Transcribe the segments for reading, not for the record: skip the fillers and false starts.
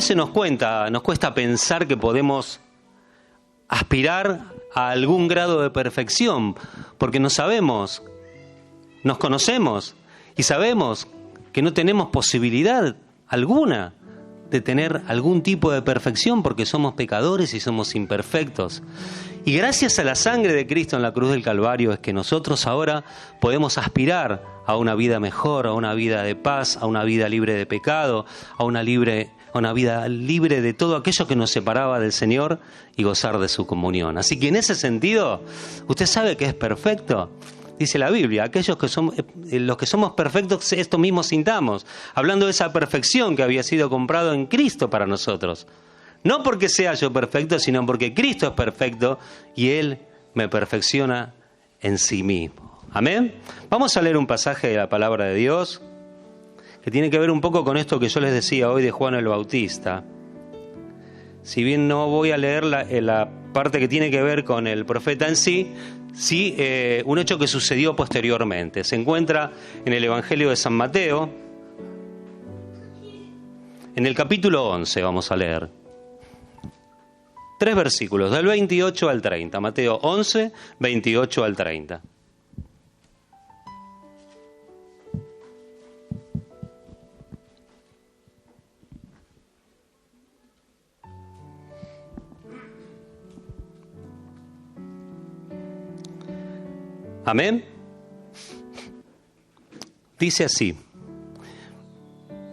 veces nos cuesta pensar que podemos aspirar a algún grado de perfección, porque nos conocemos y sabemos que no tenemos posibilidad alguna de tener algún tipo de perfección porque somos pecadores y somos imperfectos. Y gracias a la sangre de Cristo en la cruz del Calvario es que nosotros ahora podemos aspirar a una vida mejor, a una vida de paz, a una vida libre de pecado, a una vida libre de todo aquello que nos separaba del Señor y gozar de su comunión. Así que en ese sentido, ¿usted sabe que es perfecto? Dice la Biblia, los que somos perfectos, esto mismo sintamos, hablando de esa perfección que había sido comprado en Cristo para nosotros. No porque sea yo perfecto, sino porque Cristo es perfecto y Él me perfecciona en sí mismo. Amén. Vamos a leer un pasaje de la palabra de Dios que tiene que ver un poco con esto que yo les decía hoy de Juan el Bautista. Si bien no voy a leer la parte que tiene que ver con el profeta en sí, un hecho que sucedió posteriormente. Se encuentra en el Evangelio de San Mateo, en el capítulo 11 vamos a leer. 3 versículos, del 28 al 30. Mateo 11, 28 al 30. Amén. Dice así: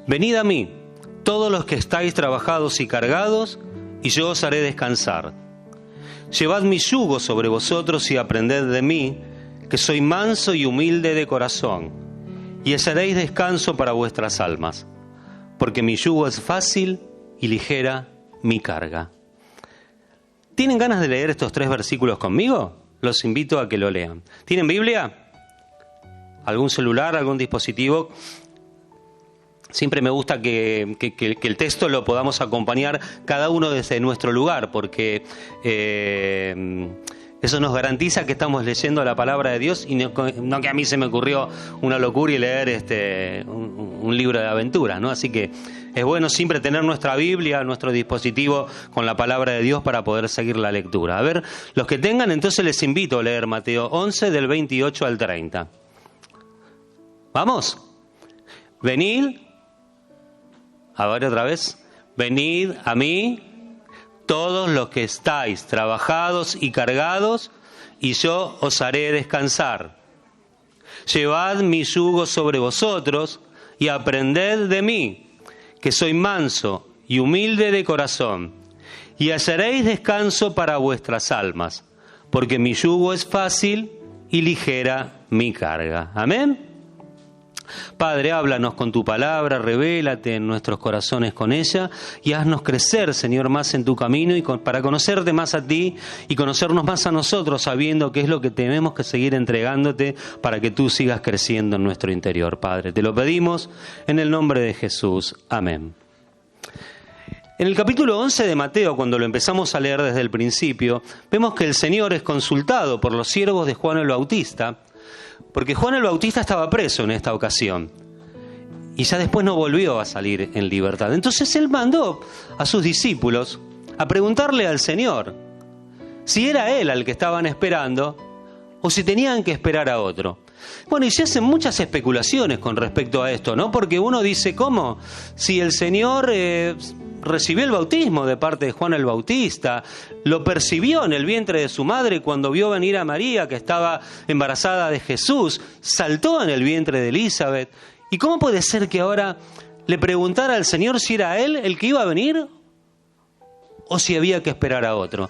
venid a mí, todos los que estáis trabajados y cargados, y yo os haré descansar. Llevad mi yugo sobre vosotros y aprended de mí, que soy manso y humilde de corazón, y hallaréis descanso para vuestras almas, porque mi yugo es fácil y ligera mi carga. ¿Tienen ganas de leer estos 3 versículos conmigo? Los invito a que lo lean. ¿Tienen Biblia? ¿Algún celular, algún dispositivo? Siempre me gusta que el texto lo podamos acompañar cada uno desde nuestro lugar, porque eso nos garantiza que estamos leyendo la palabra de Dios y no que a mí se me ocurrió una locura y leer un libro de aventuras, ¿no? Así que es bueno siempre tener nuestra Biblia, nuestro dispositivo con la palabra de Dios para poder seguir la lectura. A ver, los que tengan, entonces les invito a leer Mateo 11 del 28 al 30. ¿Vamos? Venid, a ver otra vez, venid a mí, todos los que estáis trabajados y cargados, y yo os haré descansar. Llevad mi yugo sobre vosotros y aprended de mí, que soy manso y humilde de corazón, y hallaréis descanso para vuestras almas, porque mi yugo es fácil y ligera mi carga. Amén. Padre, háblanos con tu palabra, revélate en nuestros corazones con ella y haznos crecer, Señor, más en tu camino y para conocerte más a ti y conocernos más a nosotros, sabiendo qué es lo que tenemos que seguir entregándote para que tú sigas creciendo en nuestro interior, Padre. Te lo pedimos en el nombre de Jesús. Amén. En el capítulo 11 de Mateo, cuando lo empezamos a leer desde el principio, vemos que el Señor es consultado por los siervos de Juan el Bautista, porque Juan el Bautista estaba preso en esta ocasión y ya después no volvió a salir en libertad. Entonces él mandó a sus discípulos a preguntarle al Señor si era él al que estaban esperando o si tenían que esperar a otro. Bueno, y se hacen muchas especulaciones con respecto a esto, ¿no? Porque uno dice, ¿cómo? Si el Señor recibió el bautismo de parte de Juan el Bautista, lo percibió en el vientre de su madre cuando vio venir a María, que estaba embarazada de Jesús, saltó en el vientre de Elizabeth. ¿Y cómo puede ser que ahora le preguntara al Señor si era él el que iba a venir o si había que esperar a otro?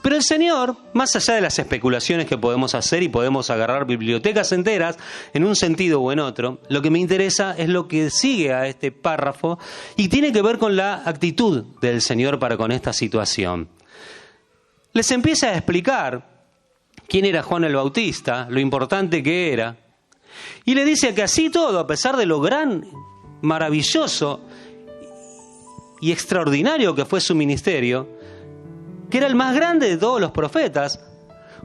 Pero el Señor, más allá de las especulaciones que podemos hacer y podemos agarrar bibliotecas enteras en un sentido o en otro, lo que me interesa es lo que sigue a este párrafo y tiene que ver con la actitud del Señor para con esta situación. Les empieza a explicar quién era Juan el Bautista, lo importante que era, y le dice que así todo, a pesar de lo gran, maravilloso y extraordinario que fue su ministerio, que era el más grande de todos los profetas,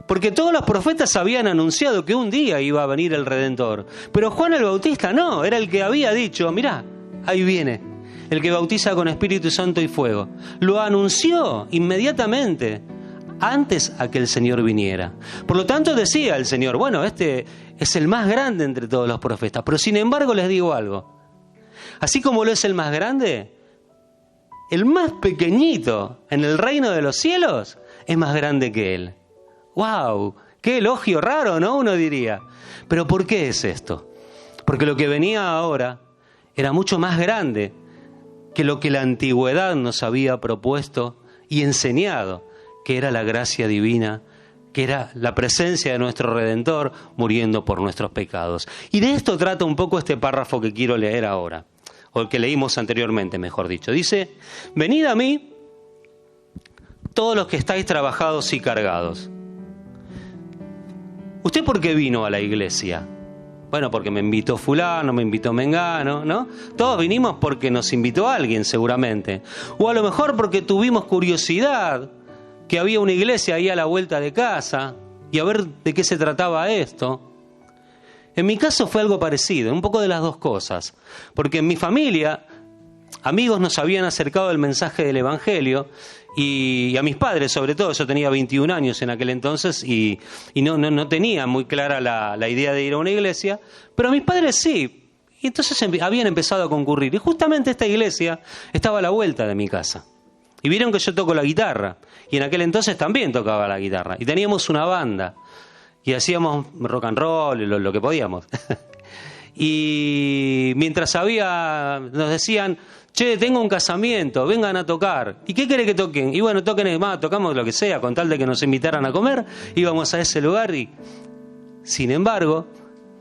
porque todos los profetas habían anunciado que un día iba a venir el Redentor, pero Juan el Bautista no, era el que había dicho, mirá, ahí viene, el que bautiza con Espíritu Santo y fuego. Lo anunció inmediatamente, antes a que el Señor viniera. Por lo tanto decía el Señor, bueno, este es el más grande entre todos los profetas, pero sin embargo les digo algo. Así como lo es el más grande, el más pequeñito en el reino de los cielos es más grande que él. ¡Wow! ¡Qué elogio raro!, ¿no? Uno diría. ¿Pero por qué es esto? Porque lo que venía ahora era mucho más grande que lo que la antigüedad nos había propuesto y enseñado, que era la gracia divina, que era la presencia de nuestro Redentor muriendo por nuestros pecados. Y de esto trata un poco este párrafo que quiero leer ahora, o el que leímos anteriormente, mejor dicho. Dice, venid a mí todos los que estáis trabajados y cargados. ¿Usted por qué vino a la iglesia? Bueno, porque me invitó fulano, me invitó mengano, ¿no? Todos vinimos porque nos invitó alguien, seguramente. O a lo mejor porque tuvimos curiosidad, que había una iglesia ahí a la vuelta de casa, y a ver de qué se trataba esto. En mi caso fue algo parecido, un poco de las dos cosas. Porque en mi familia, amigos nos habían acercado el mensaje del Evangelio, y a mis padres sobre todo. Yo tenía 21 años en aquel entonces y no tenía muy clara la idea de ir a una iglesia, pero a mis padres sí, y entonces habían empezado a concurrir, y justamente esta iglesia estaba a la vuelta de mi casa, y vieron que yo toco la guitarra, y en aquel entonces también tocaba la guitarra, y teníamos una banda, y hacíamos rock and roll, lo que podíamos. Y mientras nos decían, che, tengo un casamiento, vengan a tocar. ¿Y qué quiere que toquen? Y bueno, tocamos lo que sea, con tal de que nos invitaran a comer, íbamos a ese lugar y, sin embargo,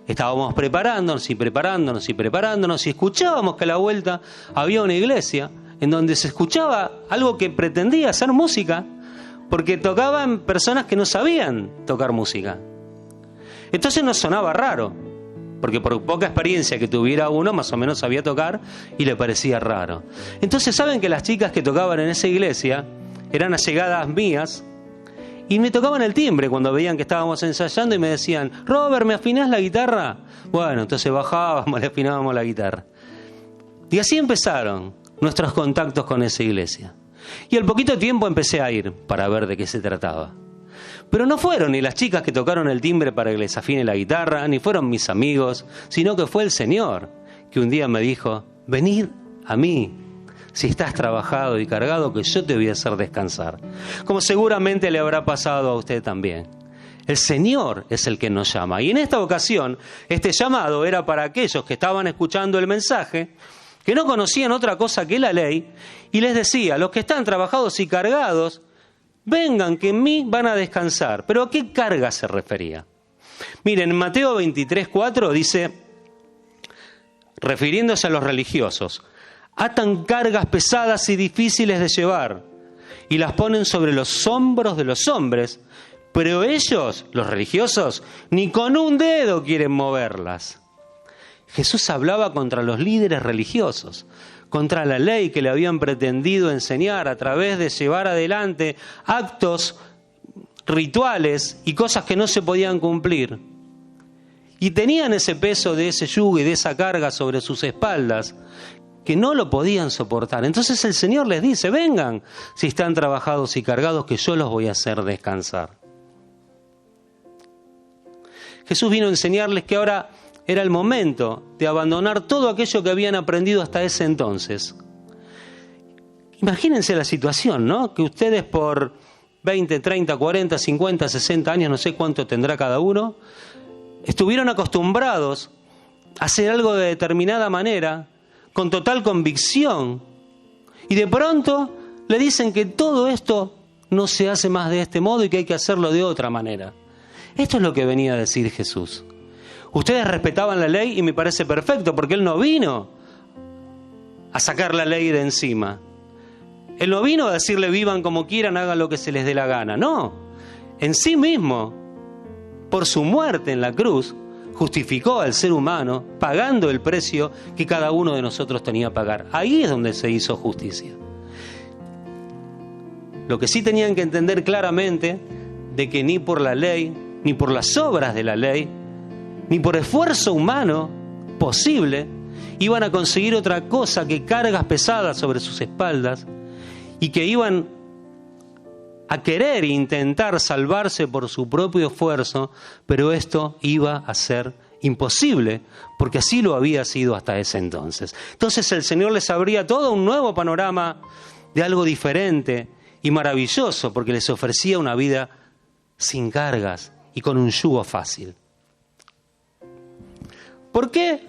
estábamos preparándonos y escuchábamos que a la vuelta había una iglesia en donde se escuchaba algo que pretendía ser música, porque tocaban personas que no sabían tocar música. Entonces nos sonaba raro, porque por poca experiencia que tuviera uno, más o menos sabía tocar y le parecía raro. Entonces, ¿saben que las chicas que tocaban en esa iglesia eran allegadas mías? Y me tocaban el timbre cuando veían que estábamos ensayando y me decían, Robert, ¿me afinás la guitarra? Bueno, entonces bajábamos, le afinábamos la guitarra. Y así empezaron nuestros contactos con esa iglesia. Y al poquito tiempo empecé a ir para ver de qué se trataba. Pero no fueron ni las chicas que tocaron el timbre para que les afine la guitarra, ni fueron mis amigos, sino que fue el Señor que un día me dijo, venid a mí, si estás trabajado y cargado, que yo te voy a hacer descansar. Como seguramente le habrá pasado a usted también. El Señor es el que nos llama. Y en esta ocasión, este llamado era para aquellos que estaban escuchando el mensaje, que no conocían otra cosa que la ley, y les decía, los que están trabajados y cargados, vengan que en mí van a descansar. ¿Pero a qué carga se refería? Miren, en Mateo 23:4 dice, refiriéndose a los religiosos, atan cargas pesadas y difíciles de llevar y las ponen sobre los hombros de los hombres, pero ellos, los religiosos, ni con un dedo quieren moverlas. Jesús hablaba contra los líderes religiosos, contra la ley que le habían pretendido enseñar a través de llevar adelante actos rituales y cosas que no se podían cumplir. Y tenían ese peso de ese yugo y de esa carga sobre sus espaldas que no lo podían soportar. Entonces el Señor les dice, vengan si están trabajados y cargados, que yo los voy a hacer descansar. Jesús vino a enseñarles que ahora era el momento de abandonar todo aquello que habían aprendido hasta ese entonces. Imagínense la situación, ¿no? Que ustedes por 20, 30, 40, 50, 60 años, no sé cuánto tendrá cada uno, estuvieron acostumbrados a hacer algo de determinada manera, con total convicción, y de pronto le dicen que todo esto no se hace más de este modo y que hay que hacerlo de otra manera. Esto es lo que venía a decir Jesús. Ustedes respetaban la ley y me parece perfecto, porque Él no vino a sacar la ley de encima. Él no vino a decirle vivan como quieran, hagan lo que se les dé la gana. No, en sí mismo, por su muerte en la cruz, justificó al ser humano pagando el precio que cada uno de nosotros tenía que pagar. Ahí es donde se hizo justicia. Lo que sí tenían que entender claramente, de que ni por la ley, ni por las obras de la ley, ni por esfuerzo humano posible, iban a conseguir otra cosa que cargas pesadas sobre sus espaldas y que iban a querer intentar salvarse por su propio esfuerzo, pero esto iba a ser imposible, porque así lo había sido hasta ese entonces. Entonces el Señor les abría todo un nuevo panorama de algo diferente y maravilloso, porque les ofrecía una vida sin cargas y con un yugo fácil. ¿Por qué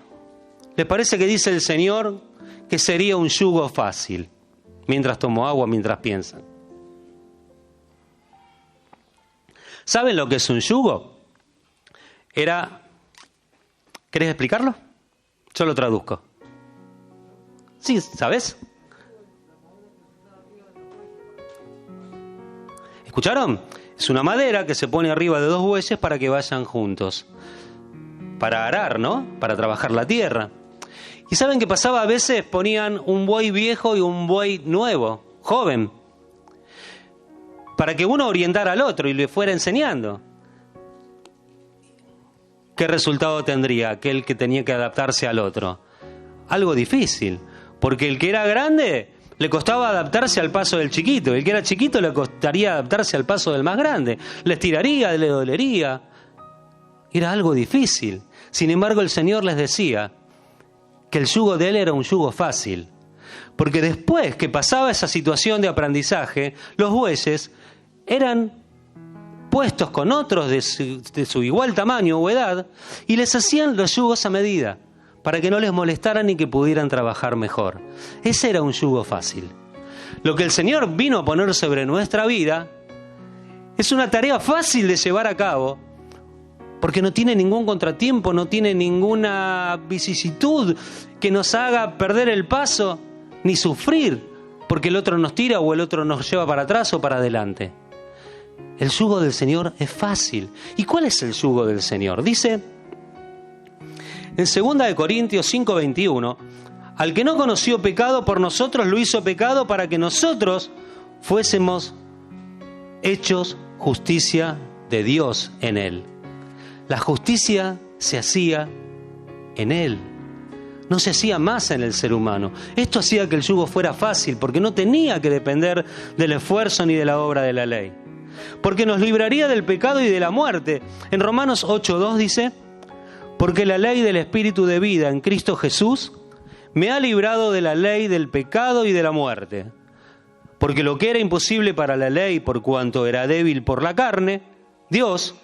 les parece que dice el Señor que sería un yugo fácil? Mientras tomo agua, mientras piensan. ¿Saben lo que es un yugo? ¿Querés explicarlo? Yo lo traduzco. Sí, ¿sabes? ¿Escucharon? Es una madera que se pone arriba de dos bueyes para que vayan juntos. Para arar, ¿no? Para trabajar la tierra. ¿Y saben qué pasaba? A veces ponían un buey viejo y un buey nuevo, joven, para que uno orientara al otro y le fuera enseñando. ¿Qué resultado tendría aquel que tenía que adaptarse al otro? Algo difícil, porque el que era grande le costaba adaptarse al paso del chiquito, el que era chiquito le costaría adaptarse al paso del más grande, le estiraría, le dolería. Era algo difícil. Sin embargo, el Señor les decía que el yugo de Él era un yugo fácil, porque después que pasaba esa situación de aprendizaje, los bueyes eran puestos con otros de su igual tamaño o edad y les hacían los yugos a medida para que no les molestaran y que pudieran trabajar mejor. Ese era un yugo fácil. Lo que el Señor vino a poner sobre nuestra vida es una tarea fácil de llevar a cabo porque no tiene ningún contratiempo, no tiene ninguna vicisitud que nos haga perder el paso ni sufrir porque el otro nos tira o el otro nos lleva para atrás o para adelante. El yugo del Señor es fácil. ¿Y cuál es el yugo del Señor? Dice en 2 Corintios 5:21, al que no conoció pecado por nosotros lo hizo pecado para que nosotros fuésemos hechos justicia de Dios en Él. La justicia se hacía en Él, no se hacía más en el ser humano. Esto hacía que el yugo fuera fácil, porque no tenía que depender del esfuerzo ni de la obra de la ley. Porque nos libraría del pecado y de la muerte. En Romanos 8:2 dice, porque la ley del Espíritu de vida en Cristo Jesús me ha librado de la ley del pecado y de la muerte. Porque lo que era imposible para la ley por cuanto era débil por la carne, Dios,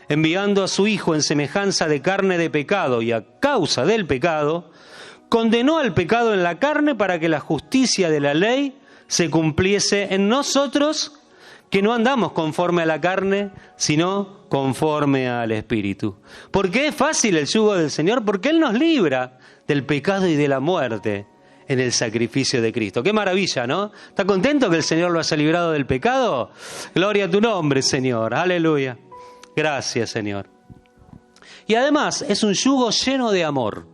enviando a su Hijo en semejanza de carne de pecado y a causa del pecado, condenó al pecado en la carne para que la justicia de la ley se cumpliese en nosotros, que no andamos conforme a la carne, sino conforme al Espíritu. ¿Por qué es fácil el yugo del Señor? Porque Él nos libra del pecado y de la muerte en el sacrificio de Cristo. ¡Qué maravilla!, ¿no? ¿Está contento que el Señor lo haya librado del pecado? Gloria a tu nombre, Señor. Aleluya. Gracias, Señor. Y además es un yugo lleno de amor.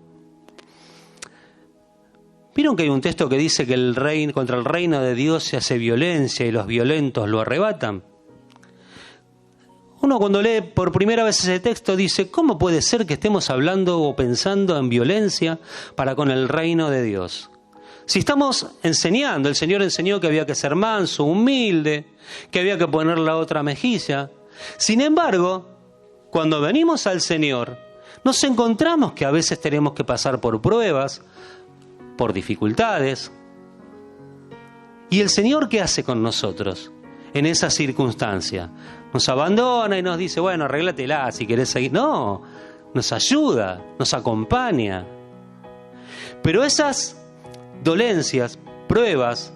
¿Vieron que hay un texto que dice que contra el reino de Dios se hace violencia y los violentos lo arrebatan? Uno cuando lee por primera vez ese texto dice, ¿cómo puede ser que estemos hablando o pensando en violencia para con el reino de Dios? Si estamos enseñando, el Señor enseñó que había que ser manso, humilde, que había que poner la otra mejilla. Sin embargo, cuando venimos al Señor, nos encontramos que a veces tenemos que pasar por pruebas, por dificultades. ¿Y el Señor qué hace con nosotros en esa circunstancia? Nos abandona y nos dice, bueno, arréglatela si querés seguir. No, nos ayuda, nos acompaña. Pero esas dolencias, pruebas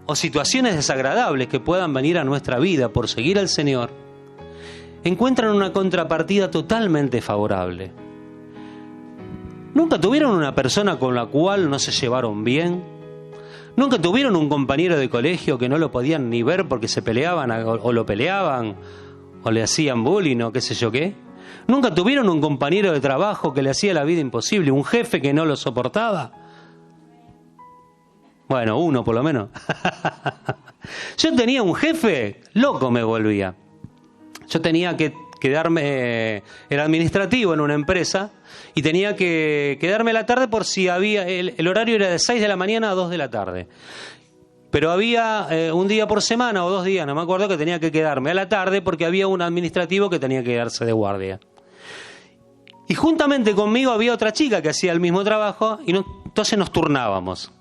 o situaciones desagradables que puedan venir a nuestra vida por seguir al Señor, encuentran una contrapartida totalmente favorable. ¿Nunca tuvieron una persona con la cual no se llevaron bien? ¿Nunca tuvieron un compañero de colegio que no lo podían ni ver porque se peleaban o lo peleaban o le hacían bullying o qué sé yo qué? ¿Nunca tuvieron un compañero de trabajo que le hacía la vida imposible, un jefe que no lo soportaba? Bueno, uno por lo menos. Yo tenía un jefe, loco me volvía. Yo tenía que quedarme, era administrativo en una empresa y tenía que quedarme a la tarde por si había, el horario era de 6 de la mañana a 2 de la tarde. Pero había un día por semana o 2 días, no me acuerdo, que tenía que quedarme a la tarde porque había un administrativo que tenía que quedarse de guardia. Y juntamente conmigo había otra chica que hacía el mismo trabajo y entonces nos turnábamos.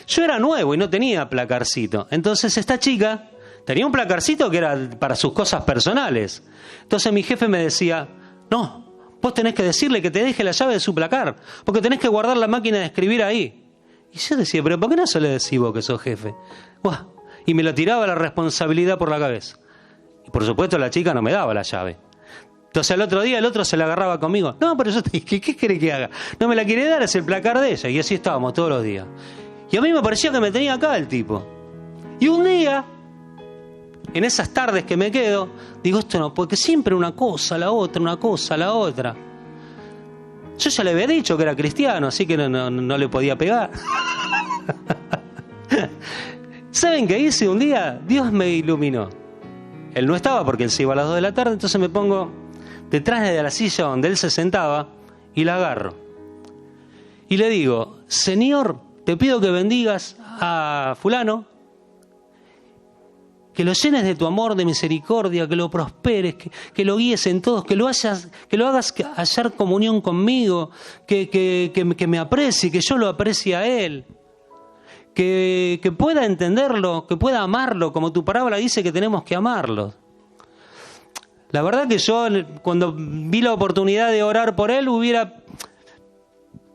Yo era nuevo y no tenía placarcito. Entonces esta chica tenía un placarcito que era para sus cosas personales. Entonces mi jefe me decía, no, vos tenés que decirle que te deje la llave de su placar, porque tenés que guardar la máquina de escribir ahí. Y yo decía, pero ¿por qué no se le decís vos que sos jefe? Buah. Y me lo tiraba la responsabilidad por la cabeza. Y por supuesto la chica no me daba la llave. Entonces al otro día el otro se la agarraba conmigo. No, pero yo te dije, ¿qué querés que haga? No me la quiere dar, es el placar de ella. Y así estábamos todos los días. Y a mí me parecía que me tenía acá el tipo. Y un día, en esas tardes que me quedo, digo, esto no, porque siempre una cosa, la otra, una cosa, la otra. Yo ya le había dicho que era cristiano, así que no le podía pegar. ¿Saben qué hice un día? Dios me iluminó. Él no estaba porque él se iba a las 2 de la tarde, entonces me pongo detrás de la silla donde él se sentaba y la agarro. Y le digo, Señor, te pido que bendigas a fulano, que lo llenes de tu amor, de misericordia, que lo prosperes, que lo guíes en todos, que lo hagas hallar comunión conmigo, que me aprecie, que yo lo aprecie a él, que pueda entenderlo, que pueda amarlo, como tu parábola dice que tenemos que amarlo. La verdad que yo, cuando vi la oportunidad de orar por él, hubiera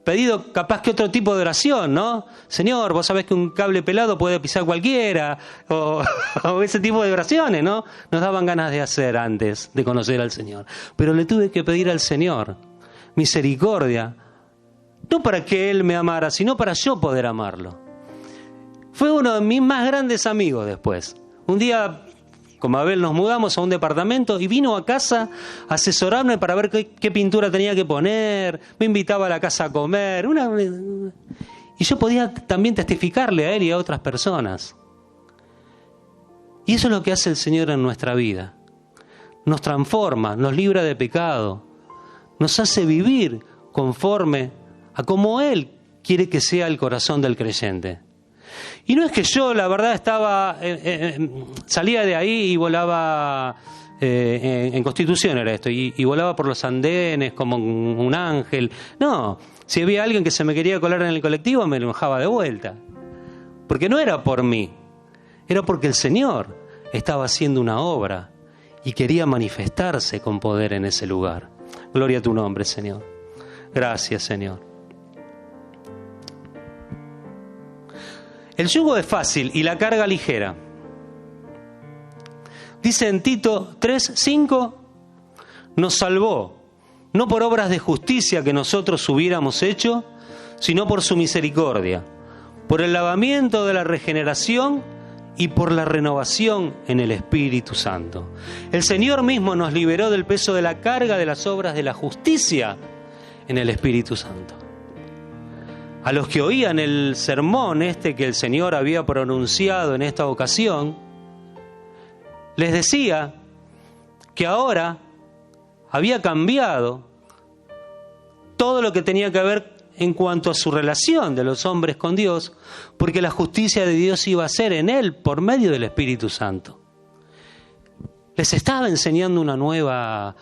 pedido capaz que otro tipo de oración, ¿no? Señor, vos sabés que un cable pelado puede pisar cualquiera, o ese tipo de oraciones, ¿no? Nos daban ganas de hacer antes de conocer al Señor. Pero le tuve que pedir al Señor misericordia, no para que Él me amara, sino para yo poder amarlo. Fue uno de mis más grandes amigos después. Un día, como Abel, nos mudamos a un departamento y vino a casa a asesorarme para ver qué pintura tenía que poner, me invitaba a la casa a comer, y yo podía también testificarle a él y a otras personas. Y eso es lo que hace el Señor en nuestra vida. Nos transforma, nos libra de pecado, nos hace vivir conforme a como Él quiere que sea el corazón del creyente. Y no es que yo, la verdad, salía de ahí y volaba, en Constitución era esto, y volaba por los andenes como un ángel. No, si había alguien que se me quería colar en el colectivo, me lo dejaba de vuelta. Porque no era por mí, era porque el Señor estaba haciendo una obra y quería manifestarse con poder en ese lugar. Gloria a tu nombre, Señor. Gracias, Señor. El yugo es fácil y la carga ligera. Dice en Tito 3:5, nos salvó, no por obras de justicia que nosotros hubiéramos hecho, sino por su misericordia, por el lavamiento de la regeneración y por la renovación en el Espíritu Santo. El Señor mismo nos liberó del peso de la carga de las obras de la justicia en el Espíritu Santo. A los que oían el sermón que el Señor había pronunciado en esta ocasión, les decía que ahora había cambiado todo lo que tenía que ver en cuanto a su relación de los hombres con Dios, porque la justicia de Dios iba a ser en Él por medio del Espíritu Santo. Les estaba enseñando una nueva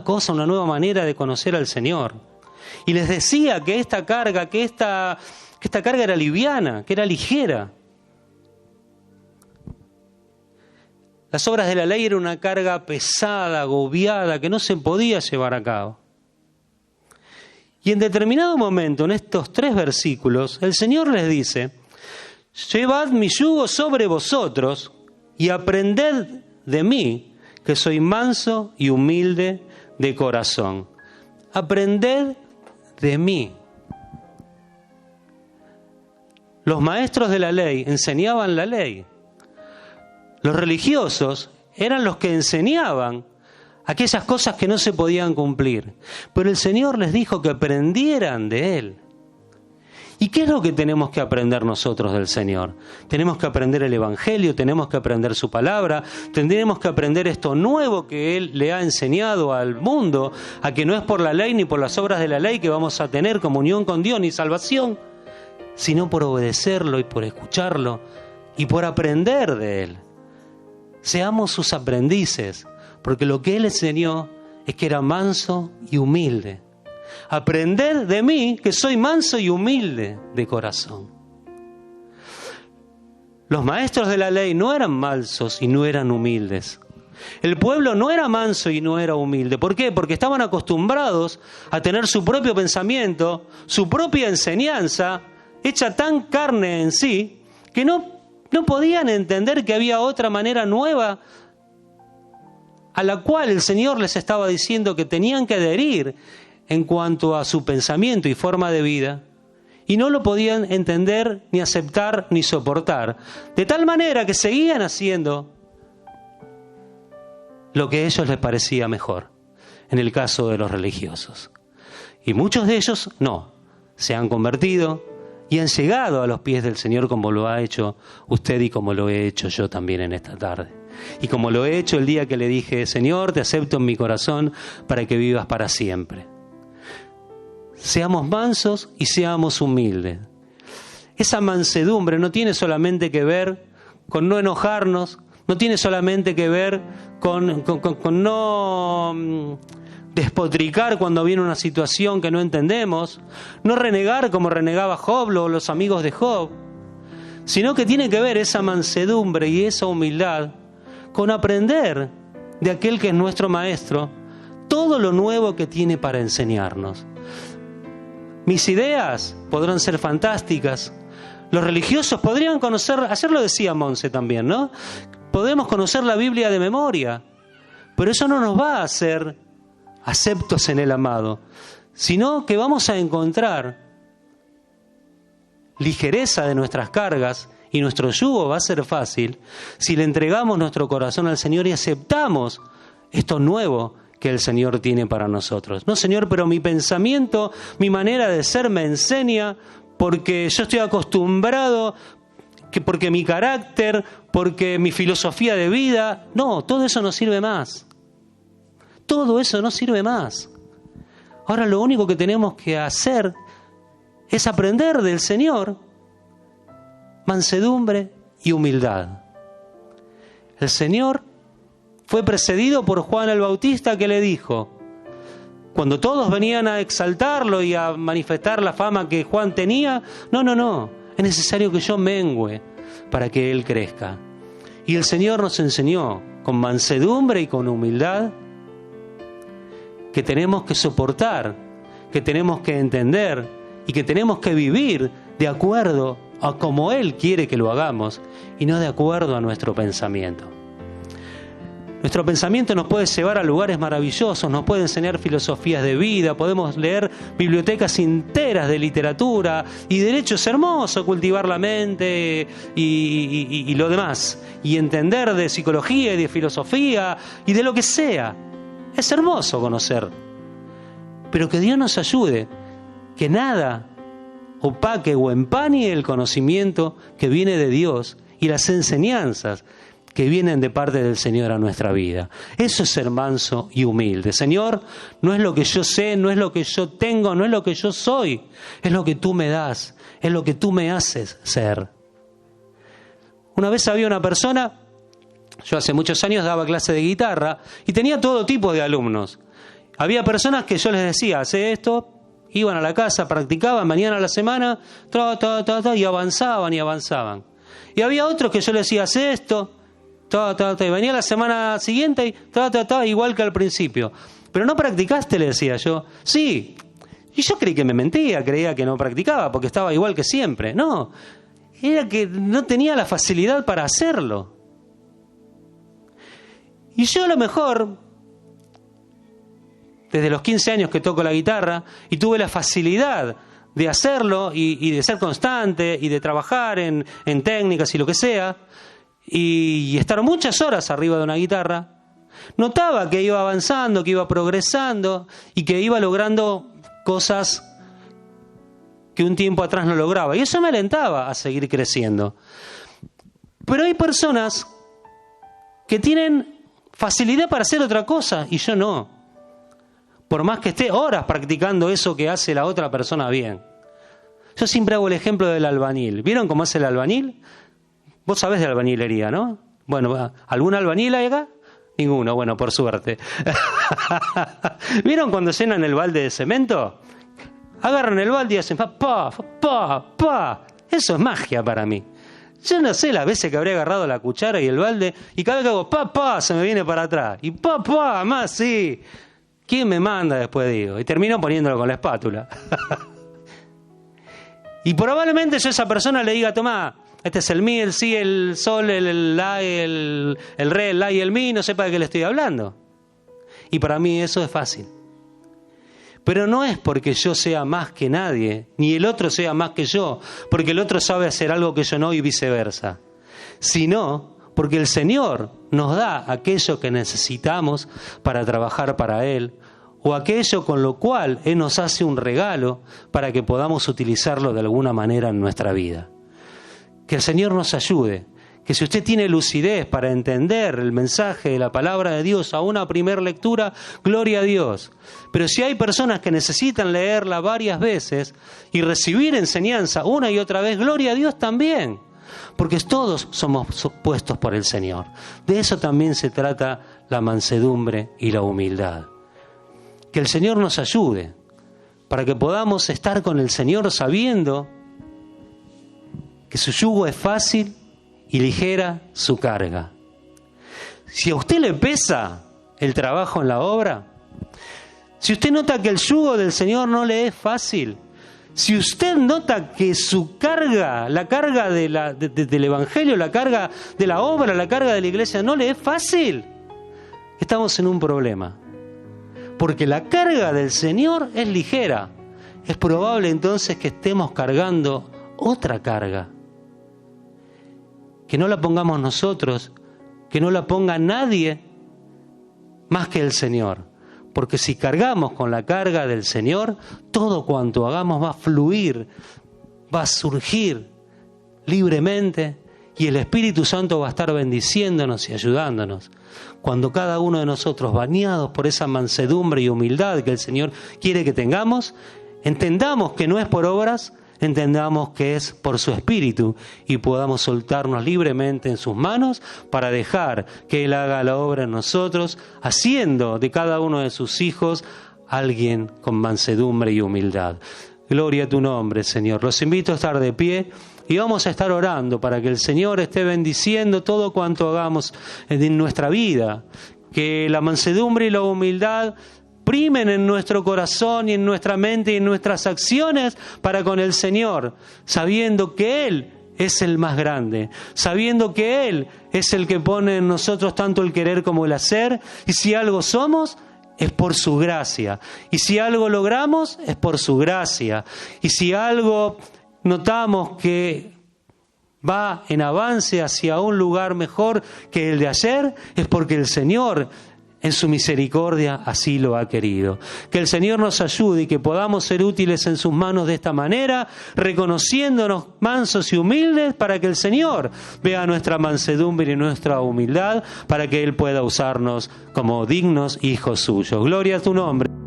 cosa, una nueva manera de conocer al Señor. Y les decía que esta carga era liviana, que era ligera. Las obras de la ley eran una carga pesada, agobiada, que no se podía llevar a cabo. Y en determinado momento, en estos 3 versículos, el Señor les dice, llevad mi yugo sobre vosotros y aprended de mí, que soy manso y humilde de corazón. Aprended de mí. Los maestros de la ley enseñaban la ley. Los religiosos eran los que enseñaban aquellas cosas que no se podían cumplir. Pero el Señor les dijo que aprendieran de Él. ¿Y qué es lo que tenemos que aprender nosotros del Señor? Tenemos que aprender el Evangelio, tenemos que aprender su palabra, tendremos que aprender esto nuevo que Él le ha enseñado al mundo, a que no es por la ley ni por las obras de la ley que vamos a tener comunión con Dios ni salvación, sino por obedecerlo y por escucharlo y por aprender de Él. Seamos sus aprendices, porque lo que Él enseñó es que era manso y humilde. Aprended de mí, que soy manso y humilde de corazón. Los maestros de la ley no eran mansos y no eran humildes. El pueblo no era manso y no era humilde. ¿Por qué? Porque estaban acostumbrados a tener su propio pensamiento, su propia enseñanza, hecha tan carne en sí, que no podían entender que había otra manera nueva a la cual el Señor les estaba diciendo que tenían que adherir en cuanto a su pensamiento y forma de vida, y no lo podían entender, ni aceptar, ni soportar, de tal manera que seguían haciendo lo que a ellos les parecía mejor, en el caso de los religiosos. Y muchos de ellos no, se han convertido y han llegado a los pies del Señor como lo ha hecho usted y como lo he hecho yo también en esta tarde. Y como lo he hecho el día que le dije, Señor, te acepto en mi corazón para que vivas para siempre. Seamos mansos y seamos humildes. Esa mansedumbre no tiene solamente que ver con no enojarnos, no tiene solamente que ver con no despotricar cuando viene una situación que no entendemos, no renegar como renegaba Job o los amigos de Job, sino que tiene que ver esa mansedumbre y esa humildad con aprender de aquel que es nuestro maestro todo lo nuevo que tiene para enseñarnos. Mis ideas podrán ser fantásticas. Los religiosos podrían conocer, ayer lo decía Monse también, ¿no? Podemos conocer la Biblia de memoria, pero eso no nos va a hacer aceptos en el amado, sino que vamos a encontrar ligereza de nuestras cargas y nuestro yugo va a ser fácil si le entregamos nuestro corazón al Señor y aceptamos esto nuevo que el Señor tiene para nosotros. No, Señor, pero mi pensamiento, mi manera de ser me enseña porque yo estoy acostumbrado, porque mi carácter, porque mi filosofía de vida. No, todo eso no sirve más. Todo eso no sirve más. Ahora lo único que tenemos que hacer es aprender del Señor mansedumbre y humildad. El Señor fue precedido por Juan el Bautista, que le dijo, cuando todos venían a exaltarlo y a manifestar la fama que Juan tenía, no, es necesario que yo mengüe para que Él crezca. Y el Señor nos enseñó con mansedumbre y con humildad que tenemos que soportar, que tenemos que entender y que tenemos que vivir de acuerdo a como Él quiere que lo hagamos y no de acuerdo a nuestro pensamiento. Nuestro pensamiento nos puede llevar a lugares maravillosos, nos puede enseñar filosofías de vida, podemos leer bibliotecas enteras de literatura y derecho. Es hermoso cultivar la mente y lo demás, y entender de psicología y de filosofía y de lo que sea. Es hermoso conocer, pero que Dios nos ayude, que nada opaque o empañe el conocimiento que viene de Dios y las enseñanzas que vienen de parte del Señor a nuestra vida. Eso es ser manso y humilde. Señor, no es lo que yo sé, no es lo que yo tengo, no es lo que yo soy, es lo que tú me das, es lo que tú me haces ser. Una vez había una persona, yo hace muchos años daba clase de guitarra y tenía todo tipo de alumnos. Había personas que yo les decía, hace esto, iban a la casa, practicaban, mañana a la semana, y avanzaban. Y había otros que yo les decía, hace esto, y venía la semana siguiente y igual que al principio. Pero no practicaste, le decía yo. Sí. Y yo creí que me mentía, creía que no practicaba porque estaba igual que siempre. No, era que no tenía la facilidad para hacerlo. Y yo a lo mejor, desde los 15 años que toco la guitarra y tuve la facilidad de hacerlo y de ser constante y de trabajar en técnicas y lo que sea, y estar muchas horas arriba de una guitarra, notaba que iba avanzando, que iba progresando y que iba logrando cosas que un tiempo atrás no lograba. Y eso me alentaba a seguir creciendo. Pero hay personas que tienen facilidad para hacer otra cosa y yo no. Por más que esté horas practicando eso que hace la otra persona bien. Yo siempre hago el ejemplo del albañil. ¿Vieron cómo hace el albañil? Vos sabés de albañilería, ¿no? Bueno, ¿algún albañil hay acá? Ninguno, bueno, por suerte. ¿Vieron cuando llenan el balde de cemento? Agarran el balde y hacen pa. Eso es magia para mí. Yo no sé las veces que habré agarrado la cuchara y el balde y cada vez que hago pa, se me viene para atrás. Y pa, más sí. ¿Quién me manda después, digo? Y termino poniéndolo con la espátula. Y probablemente yo a esa persona le diga, tomá, este es el mi, el si, el sol, el la, el re, el la y el mi, no sepa de qué le estoy hablando. Y para mí eso es fácil. Pero no es porque yo sea más que nadie, ni el otro sea más que yo, porque el otro sabe hacer algo que yo no y viceversa. Sino porque el Señor nos da aquello que necesitamos para trabajar para Él, o aquello con lo cual Él nos hace un regalo para que podamos utilizarlo de alguna manera en nuestra vida. Que el Señor nos ayude, que si usted tiene lucidez para entender el mensaje de la palabra de Dios a una primera lectura, gloria a Dios. Pero si hay personas que necesitan leerla varias veces y recibir enseñanza una y otra vez, gloria a Dios también. Porque todos somos puestos por el Señor. De eso también se trata la mansedumbre y la humildad. Que el Señor nos ayude para que podamos estar con el Señor sabiendo que su yugo es fácil y ligera su carga. Si a usted le pesa el trabajo en la obra, si usted nota que el yugo del Señor no le es fácil, si usted nota que su carga, la carga del Evangelio, la carga de la obra, la carga de la iglesia no le es fácil, estamos en un problema. Porque la carga del Señor es ligera. Es probable entonces que estemos cargando otra carga. Que no la pongamos nosotros, que no la ponga nadie más que el Señor. Porque si cargamos con la carga del Señor, todo cuanto hagamos va a fluir, va a surgir libremente y el Espíritu Santo va a estar bendiciéndonos y ayudándonos. Cuando cada uno de nosotros, bañados por esa mansedumbre y humildad que el Señor quiere que tengamos, entendamos que no es por obras, entendamos que es por su Espíritu y podamos soltarnos libremente en sus manos para dejar que Él haga la obra en nosotros, haciendo de cada uno de sus hijos alguien con mansedumbre y humildad. Gloria a tu nombre, Señor. Los invito a estar de pie y vamos a estar orando para que el Señor esté bendiciendo todo cuanto hagamos en nuestra vida. Que la mansedumbre y la humildad primen en nuestro corazón y en nuestra mente y en nuestras acciones para con el Señor, sabiendo que Él es el más grande, sabiendo que Él es el que pone en nosotros tanto el querer como el hacer, y si algo somos, es por su gracia, y si algo logramos, es por su gracia, y si algo notamos que va en avance hacia un lugar mejor que el de ayer, es porque el Señor en su misericordia así lo ha querido. Que el Señor nos ayude y que podamos ser útiles en sus manos de esta manera, reconociéndonos mansos y humildes para que el Señor vea nuestra mansedumbre y nuestra humildad, para que Él pueda usarnos como dignos hijos suyos. Gloria a tu nombre.